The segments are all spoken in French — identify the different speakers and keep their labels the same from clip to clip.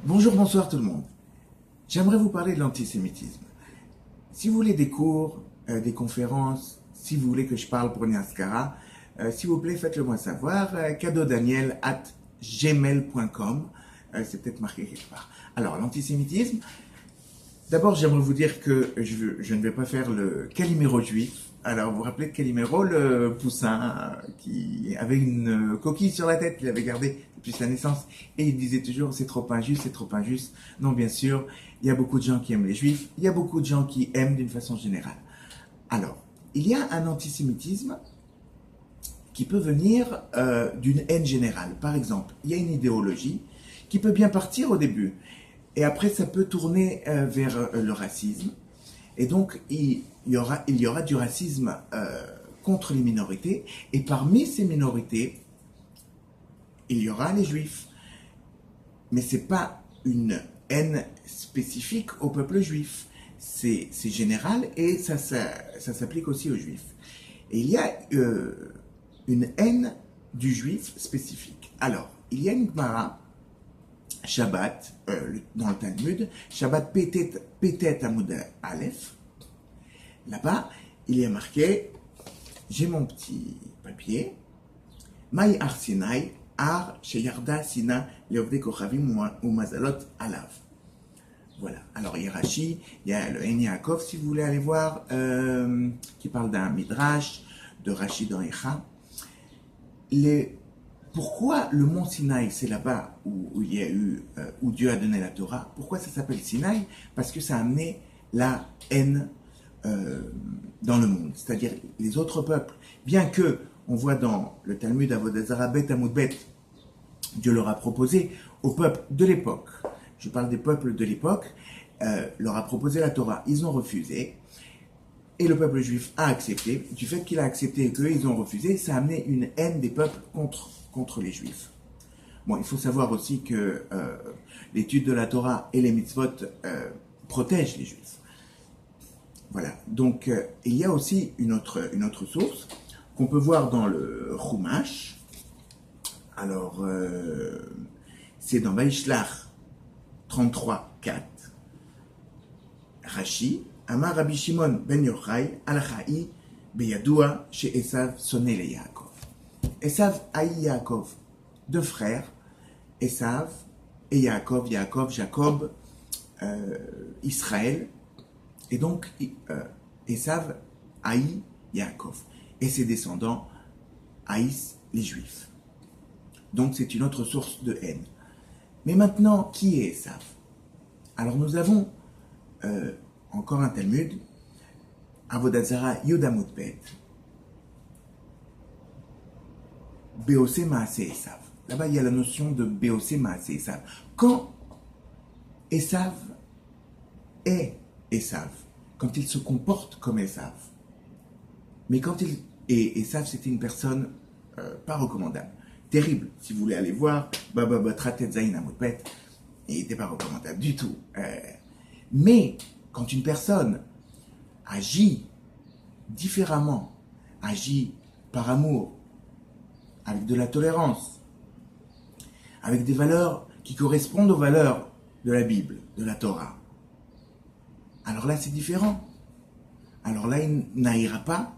Speaker 1: Bonjour, bonsoir tout le monde. J'aimerais vous parler de l'antisémitisme. Si vous voulez des cours, des conférences, si vous voulez que je parle pour Niaskara, s'il vous plaît, faites-le moi savoir. cadeaudaniel@gmail.com. C'est peut-être marqué quelque part. Alors, l'antisémitisme. D'abord, j'aimerais vous dire que je ne vais pas faire le Calimero juif. Alors, vous vous rappelez de Calimero, le poussin qui avait une coquille sur la tête qu'il avait gardée depuis sa naissance, et il disait toujours c'est trop injuste, c'est trop injuste. Non, bien sûr, il y a beaucoup de gens qui aiment les juifs, il y a beaucoup de gens qui aiment d'une façon générale. Alors, il y a un antisémitisme qui peut venir d'une haine générale. Par exemple, il y a une idéologie qui peut bien partir au début, et après ça peut tourner vers le racisme. Et donc, il y aura du racisme contre les minorités. Et parmi ces minorités, il y aura les juifs. Mais ce n'est pas une haine spécifique au peuple juif. C'est général et ça s'applique aussi aux juifs. Et il y a une haine du juif spécifique. Alors, il y a une Gemara, Shabbat, dans le Talmud, Shabbat Petet Amud Aleph. Là-bas, il y a marqué, j'ai mon petit papier, Maï Ar Sinai, Ar Sheyarda Sina Leovde Kochavim ou Mazalot Alav. Voilà. Alors, il y a Rashi, il y a le En Yaakov, si vous voulez aller voir, qui parle d'un Midrash, de Rashi dans Echa. Pourquoi le mont Sinaï, c'est là-bas où il y a eu, où Dieu a donné la Torah? Pourquoi ça s'appelle Sinaï? Parce que ça a amené la haine dans le monde, c'est-à-dire les autres peuples. Bien que, on voit dans le Talmud Avodah Zarah Bet Amud Bet, Dieu leur a proposé aux peuples de l'époque, je parle des peuples de l'époque, leur a proposé la Torah. Ils ont refusé, et le peuple juif a accepté. Du fait qu'il a accepté et qu'eux, ils ont refusé, ça a amené une haine des peuples contre les juifs. Bon, il faut savoir aussi que l'étude de la Torah et les mitzvot protègent les juifs. Voilà, donc il y a aussi une autre source qu'on peut voir dans le Chumash. Alors, c'est dans Vaishlach 33:4. Rashi, Amar Rabbi Shimon ben Yochai, Alachaï, Beyadoua, chez Esav, sonné les Yaakov. Esav haï Yaakov, deux frères, Esav et Yaakov, Jacob, Israël. Et donc, Esav haït Yaakov. Et ses descendants haïssent les Juifs. Donc, c'est une autre source de haine. Mais maintenant, qui est Esav? Alors, nous avons encore un Talmud, Avodah Zarah Yud Amud Bet, Beose Maase Esav. Là-bas, il y a la notion de Beose Maase Esav. Quand Esav est Esav, quand il se comporte comme Esav. Mais quand et Esav, c'était une personne pas recommandable, terrible. Si vous voulez aller voir, Tratet Zayin Amotpet, il n'était pas recommandable du tout. Mais quand une personne agit différemment, agit par amour, avec de la tolérance, avec des valeurs qui correspondent aux valeurs de la Bible, de la Torah, alors là, c'est différent. Alors là, il n'haïra pas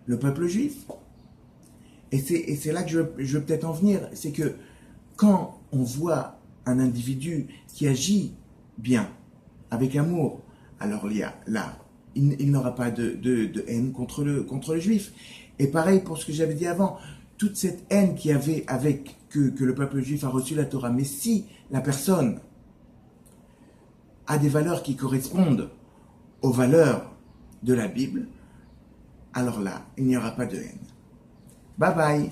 Speaker 1: le peuple juif. Et c'est là que je veux peut-être en venir. C'est que quand on voit un individu qui agit bien, avec amour, alors il n'aura pas de haine contre le juif. Et pareil pour ce que j'avais dit avant, toute cette haine qu'il y avait que le peuple juif a reçu la Torah. Mais si la personne a des valeurs qui correspondent aux valeurs de la Bible, alors là, il n'y aura pas de haine. Bye bye.